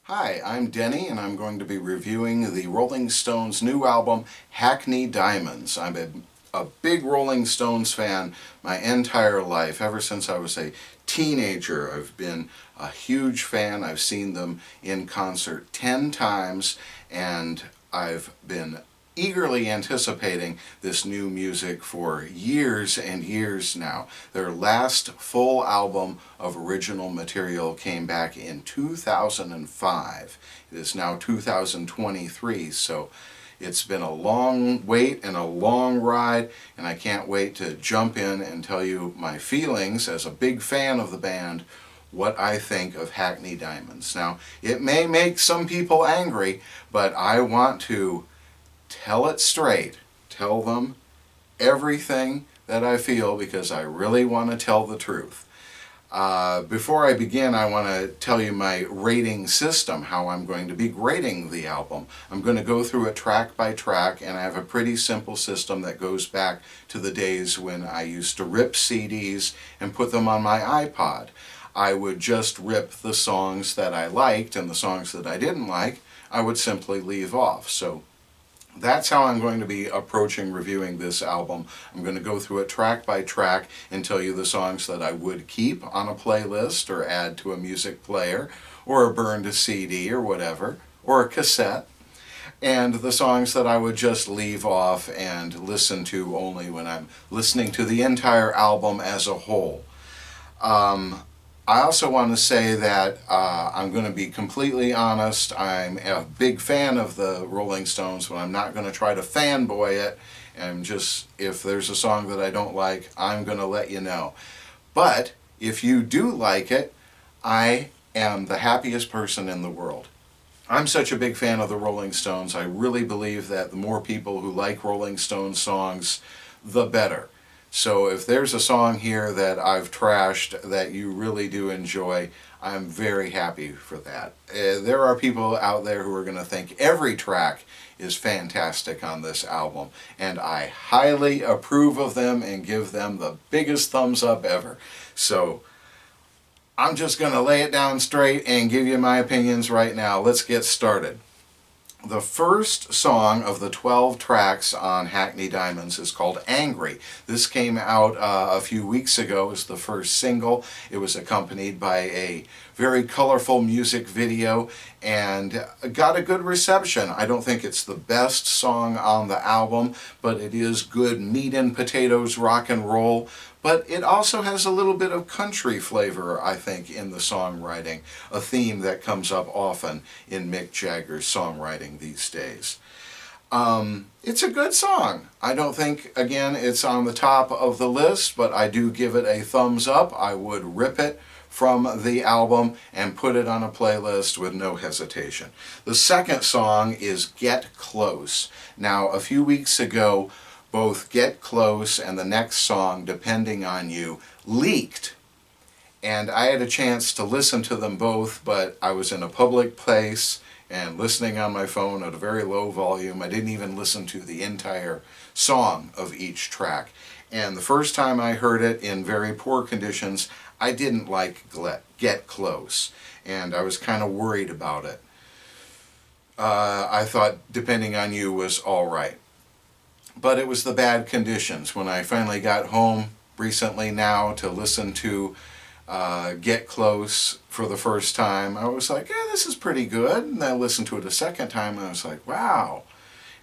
Hi, I'm Denny, and I'm going to be reviewing the Rolling Stones' new album, Hackney Diamonds. I'm a big Rolling Stones fan my entire life. Ever since I was a teenager, I've been a huge fan. I've seen them in concert 10 times, and I've been eagerly anticipating this new music for years and years now. Their last full album of original material came back in 2005. It is now 2023, so it's been a long wait and a long ride, and I can't wait to jump in and tell you my feelings as a big fan of the band, what I think of Hackney Diamonds. Now, it may make some people angry, but I want to tell it straight. Tell them everything that I feel because I really want to tell the truth. Before I begin, I want to tell you my rating system, how I'm going to be grading the album. I'm going to go through it track by track, and I have a pretty simple system that goes back to the days when I used to rip CDs and put them on my iPod. I would just rip the songs that I liked, and the songs that I didn't like, I would simply leave off. So that's how I'm going to be approaching reviewing this album. I'm going to go through it track by track and tell you the songs that I would keep on a playlist or add to a music player or burn to CD or whatever, or a cassette, and the songs that I would just leave off and listen to only when I'm listening to the entire album as a whole. I also want to say that I'm going to be completely honest. I'm a big fan of the Rolling Stones, but I'm not going to try to fanboy it. And just, if there's a song that I don't like, I'm going to let you know. But if you do like it, I am the happiest person in the world. I'm such a big fan of the Rolling Stones. I really believe that the more people who like Rolling Stones songs, the better. So if there's a song here that I've trashed that you really do enjoy, I'm very happy for that. There are people out there who are going to think every track is fantastic on this album, and I highly approve of them and give them the biggest thumbs up ever. So I'm just going to lay it down straight and give you my opinions right now. Let's get started. The first song of the 12 tracks on Hackney Diamonds is called Angry. This came out a few weeks ago as the first single. It was accompanied by a very colorful music video and got a good reception. I don't think it's the best song on the album, but it is good meat and potatoes rock and roll. But it also has a little bit of country flavor, I think, in the songwriting, a theme that comes up often in Mick Jagger's songwriting these days. It's a good song. I don't think, again, it's on the top of the list, but I do give it a thumbs up. I would rip it from the album and put it on a playlist with no hesitation. The second song is Get Close. Now, a few weeks ago, both Get Close and the next song, Depending on You, leaked. And I had a chance to listen to them both, but I was in a public place and listening on my phone at a very low volume. I didn't even listen to the entire song of each track. And the first time I heard it in very poor conditions, I didn't like Get Close. And I was kind of worried about it. I thought Depending on You was all right. But it was the bad conditions. When I finally got home recently now to listen to Get Close for the first time, I was like, yeah, this is pretty good. And then I listened to it a second time and I was like, wow.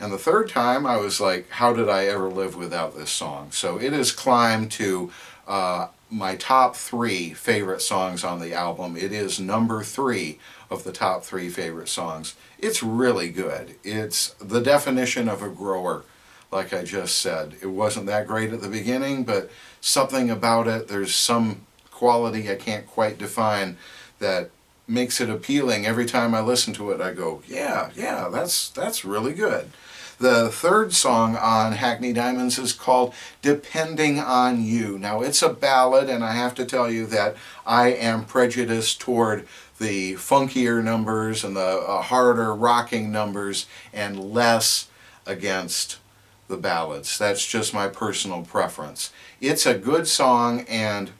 And the third time I was like, how did I ever live without this song? So it has climbed to my top 3 favorite songs on the album. It is number 3 of the top 3 favorite songs. It's really good. It's the definition of a grower. Like I just said, it wasn't that great at the beginning, but something about it, there's some quality I can't quite define that makes it appealing. Every time I listen to it, I go, yeah, that's really good. The third song on Hackney Diamonds is called Depending on You. Now, it's a ballad, and I have to tell you that I am prejudiced toward the funkier numbers and the harder rocking numbers and less against the ballads. That's just my personal preference. It's a good song, and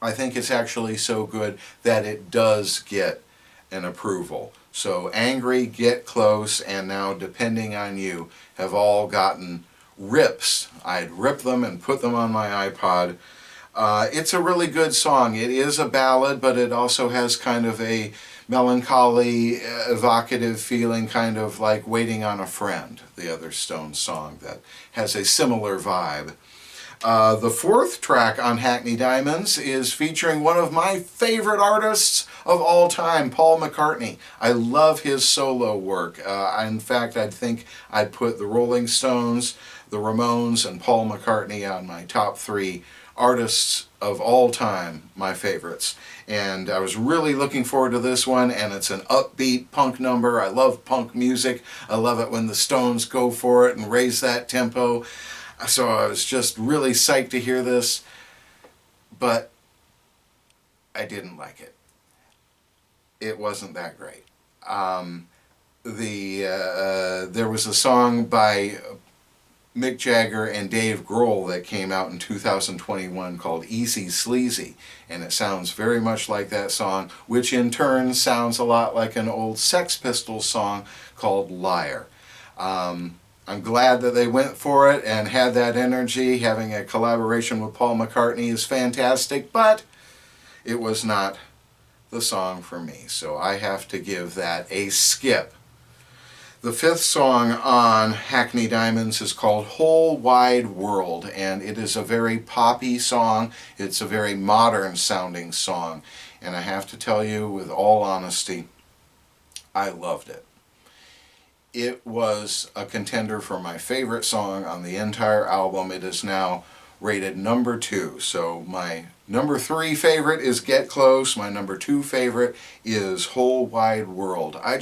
I think it's actually so good that it does get and approval. So Angry, Get Close, and now Depending on You have all gotten rips. I'd rip them and put them on my iPod. It's a really good song. It is a ballad, but it also has kind of a melancholy, evocative feeling, kind of like Waiting on a Friend, the other Stones song that has a similar vibe. The fourth track on Hackney Diamonds is featuring one of my favorite artists of all time, Paul McCartney. I love his solo work. In fact, I think I'd put the Rolling Stones, the Ramones, and Paul McCartney on my top 3 artists of all time, my favorites. And I was really looking forward to this one, and it's an upbeat punk number. I love punk music. I love it when the Stones go for it and raise that tempo. So I was just really psyched to hear this, but I didn't like it. It wasn't that great. There was a song by Mick Jagger and Dave Grohl that came out in 2021 called Easy Sleazy, and it sounds very much like that song, which in turn sounds a lot like an old Sex Pistols song called Liar. I'm glad that they went for it and had that energy. Having a collaboration with Paul McCartney is fantastic, but it was not the song for me, so I have to give that a skip. The fifth song on Hackney Diamonds is called Whole Wide World, and it is a very poppy song. It's a very modern sounding song, and I have to tell you with all honesty, I loved it. It was a contender for my favorite song on the entire album. It is now rated number 2. So my number 3 favorite is Get Close. My number 2 favorite is Whole Wide World. I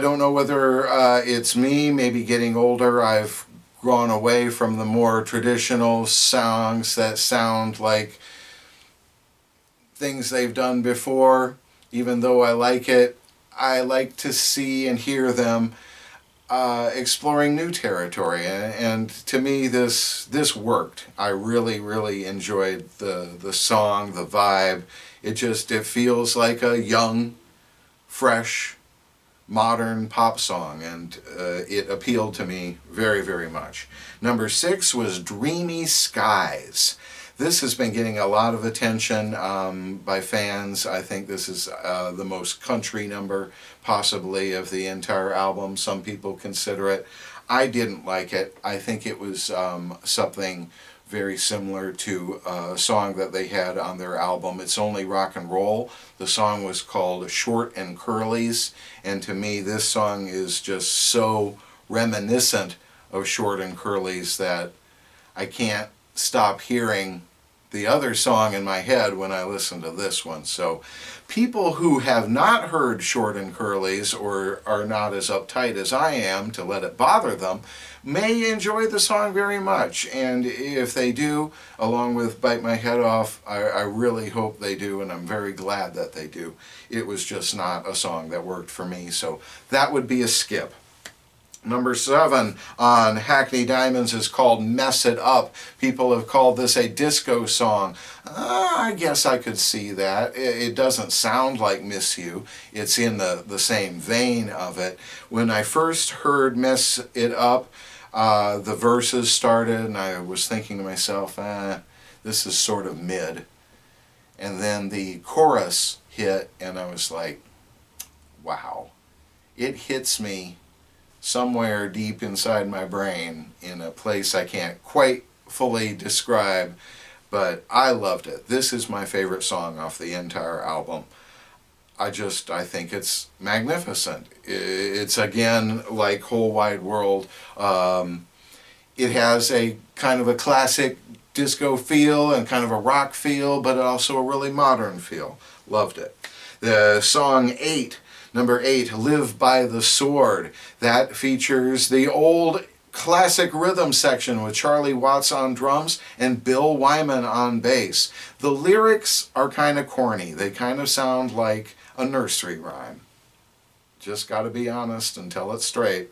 don't know whether it's me, maybe getting older. I've gone away from the more traditional songs that sound like things they've done before. Even though I like it, I like to see and hear them exploring new territory, and to me this worked. I really enjoyed the song, the vibe. It feels like a young, fresh, modern pop song, and it appealed to me very much. Number 6 was Dreamy Skies. This has been getting a lot of attention by fans. I think this is the most country number possibly of the entire album. Some people consider it. I didn't like it. I think it was something very similar to a song that they had on their album, It's Only Rock and Roll. The song was called Short and Curlies, and to me this song is just so reminiscent of Short and Curlies that I can't stop hearing the other song in my head when I listen to this one. So people who have not heard Short and Curlies or are not as uptight as I am to let it bother them may enjoy the song very much, and if they do, along with Bite My Head Off, I really hope they do, and I'm very glad that they do. It was just not a song that worked for me, so that would be a skip. Number 7 on Hackney Diamonds is called Mess It Up. People have called this a disco song. I guess I could see that. It doesn't sound like Miss You. It's in the same vein of it. When I first heard Mess It Up, the verses started and I was thinking to myself, this is sort of mid. And then the chorus hit and I was like, wow. It hits me somewhere deep inside my brain in a place I can't quite fully describe, but I loved it. This is my favorite song off the entire album. I think it's magnificent. It's again like Whole Wide World. It has a kind of a classic disco feel and kind of a rock feel, but also a really modern feel. Loved it. The song 8, number 8, Live by the Sword. That features the old classic rhythm section with Charlie Watts on drums and Bill Wyman on bass. The lyrics are kind of corny. They kind of sound like a nursery rhyme. Just got to be honest and tell it straight.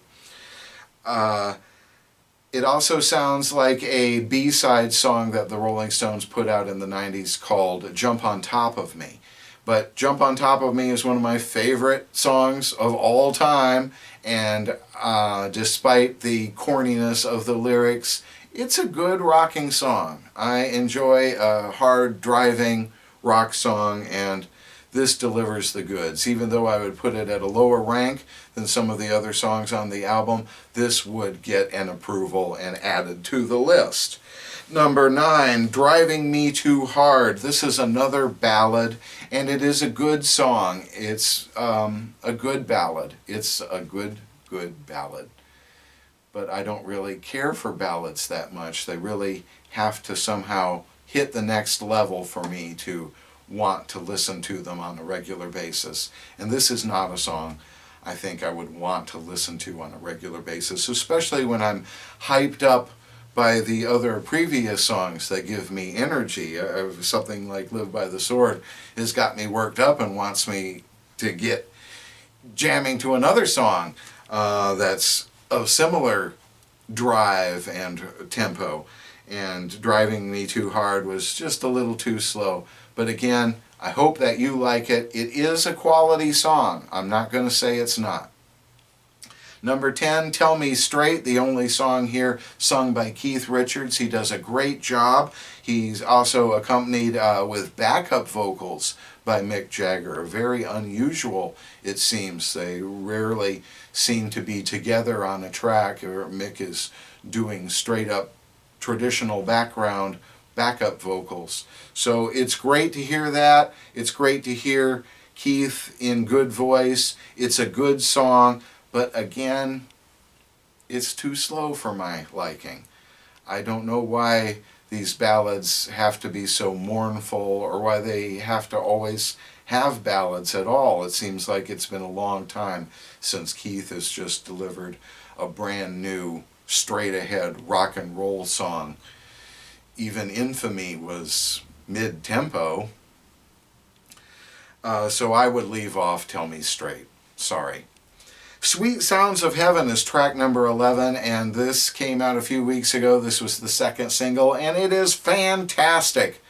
It also sounds like a B-side song that the Rolling Stones put out in the 90s called Jump on Top of Me. But Jump on Top of Me is one of my favorite songs of all time, and despite the corniness of the lyrics, it's a good rocking song. I enjoy a hard driving rock song, and this delivers the goods. Even though I would put it at a lower rank than some of the other songs on the album, this would get an approval and added to the list. Number 9, Driving Me Too Hard. This is another ballad, and it is a good song. It's a good ballad. It's a good ballad. But I don't really care for ballads that much. They really have to somehow hit the next level for me to want to listen to them on a regular basis. And this is not a song I think I would want to listen to on a regular basis, especially when I'm hyped up by the other previous songs that give me energy. Something like Live by the Sword has got me worked up and wants me to get jamming to another song that's of similar drive and tempo. And Driving Me Too Hard was just a little too slow. But again, I hope that you like it. It is a quality song. I'm not going to say it's not. Number 10, Tell Me Straight, the only song here sung by Keith Richards. He does a great job. He's also accompanied with backup vocals by Mick Jagger. Very unusual, it seems. They rarely seem to be together on a track, or Mick is doing straight up traditional backup vocals. So it's great to hear that. It's great to hear Keith in good voice. It's a good song, but again, it's too slow for my liking. I don't know why these ballads have to be so mournful, or why they have to always have ballads at all. It seems like it's been a long time since Keith has just delivered a brand new, straight ahead rock and roll song. Even Infamy was mid-tempo. So I would leave off Tell Me Straight. Sorry. Sweet Sounds of Heaven is track number 11, and this came out a few weeks ago. This was the second single, and it is fantastic.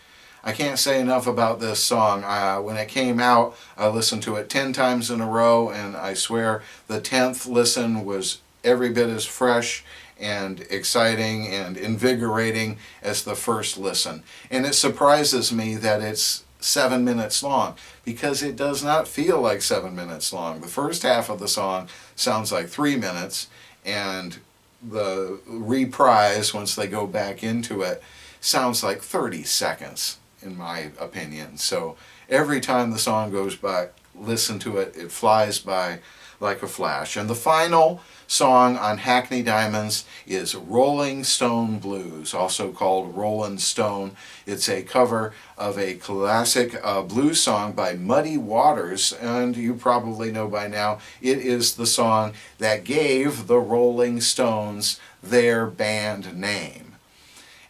I can't say enough about this song. When it came out, I listened to it 10 times in a row, and I swear the 10th listen was every bit as fresh and exciting and invigorating as the first listen. And it surprises me that it's 7 minutes long, because it does not feel like 7 minutes long. The first half of the song sounds like 3 minutes, and the reprise, once they go back into it, sounds like 30 seconds, in my opinion. So every time the song goes by, listen to it, it flies by like a flash. And the final song on Hackney Diamonds is Rolling Stone Blues, also called Rollin' Stone. It's a cover of a classic blues song by Muddy Waters, and you probably know by now it is the song that gave the Rolling Stones their band name.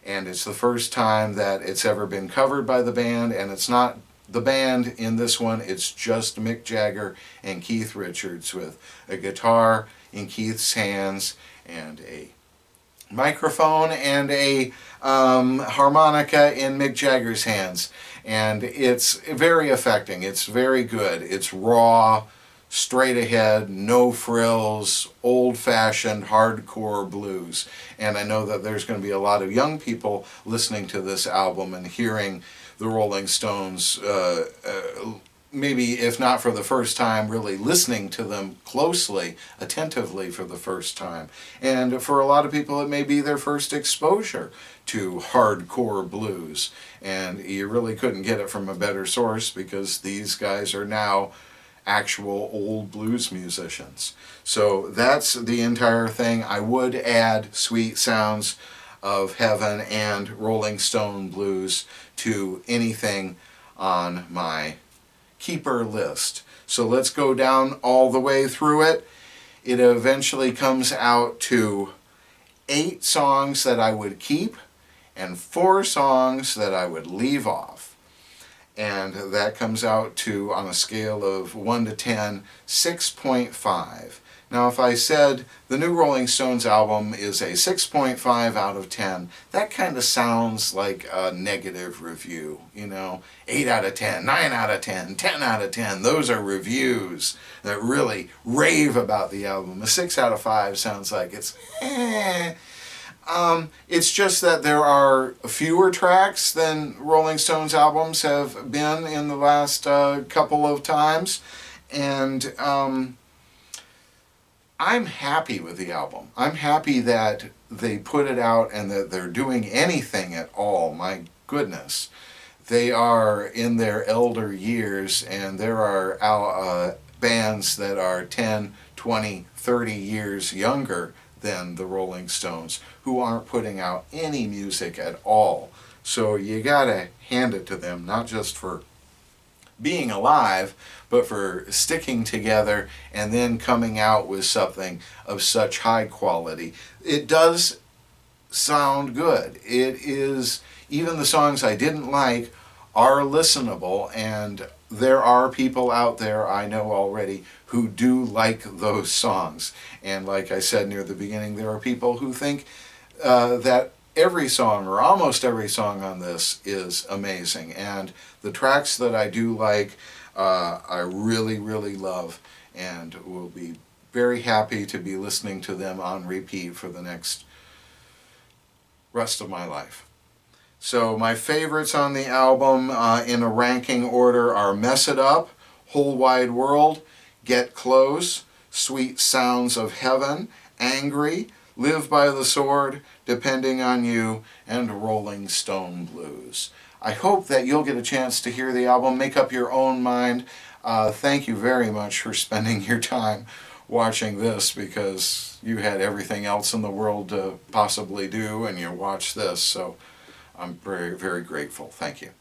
And it's the first time that it's ever been covered by the band, and it's not the band in this one, it's just Mick Jagger and Keith Richards, with a guitar in Keith's hands and a microphone and a harmonica in Mick Jagger's hands. And it's very affecting. It's very good. It's raw, straight ahead, no frills, old-fashioned hardcore blues. And I know that there's going to be a lot of young people listening to this album and hearing the Rolling Stones, maybe if not for the first time, really listening to them closely, attentively for the first time. And for a lot of people, it may be their first exposure to hardcore blues. And you really couldn't get it from a better source, because these guys are now actual old blues musicians. So that's the entire thing. I would add Sweet Sounds of Heaven and Rolling Stone Blues to anything on my keeper list. So let's go down all the way through it. It eventually comes out to 8 songs that I would keep and 4 songs that I would leave off. and that comes out to, on a scale of 1 to 10, 6.5. Now if I said the new Rolling Stones album is a 6.5 out of 10, that kind of sounds like a negative review, you know. 8 out of 10, 9 out of 10, 10 out of 10, those are reviews that really rave about the album. A 6 out of 5 sounds like it's it's just that there are fewer tracks than Rolling Stones albums have been in the last couple of times, and I'm happy with the album. I'm happy that they put it out and that they're doing anything at all. My goodness. They are in their elder years, and there are bands that are 10, 20, 30 years younger than the Rolling Stones who aren't putting out any music at all. So you gotta hand it to them, not just for being alive, but for sticking together and then coming out with something of such high quality. It does sound good. It is, even the songs I didn't like are listenable, and there are people out there I know already who do like those songs. And like I said near the beginning, there are people who think that every song, or almost every song on this, is amazing. And the tracks that I do like, I really, really love, and will be very happy to be listening to them on repeat for the next rest of my life. So my favorites on the album in a ranking order are Mess It Up, Whole Wide World, Get Close, Sweet Sounds of Heaven, Angry, Live by the Sword, Depending on You, and Rolling Stone Blues. I hope that you'll get a chance to hear the album, make up your own mind. Thank you very much for spending your time watching this, because you had everything else in the world to possibly do and you watched this, so I'm very, very grateful. Thank you.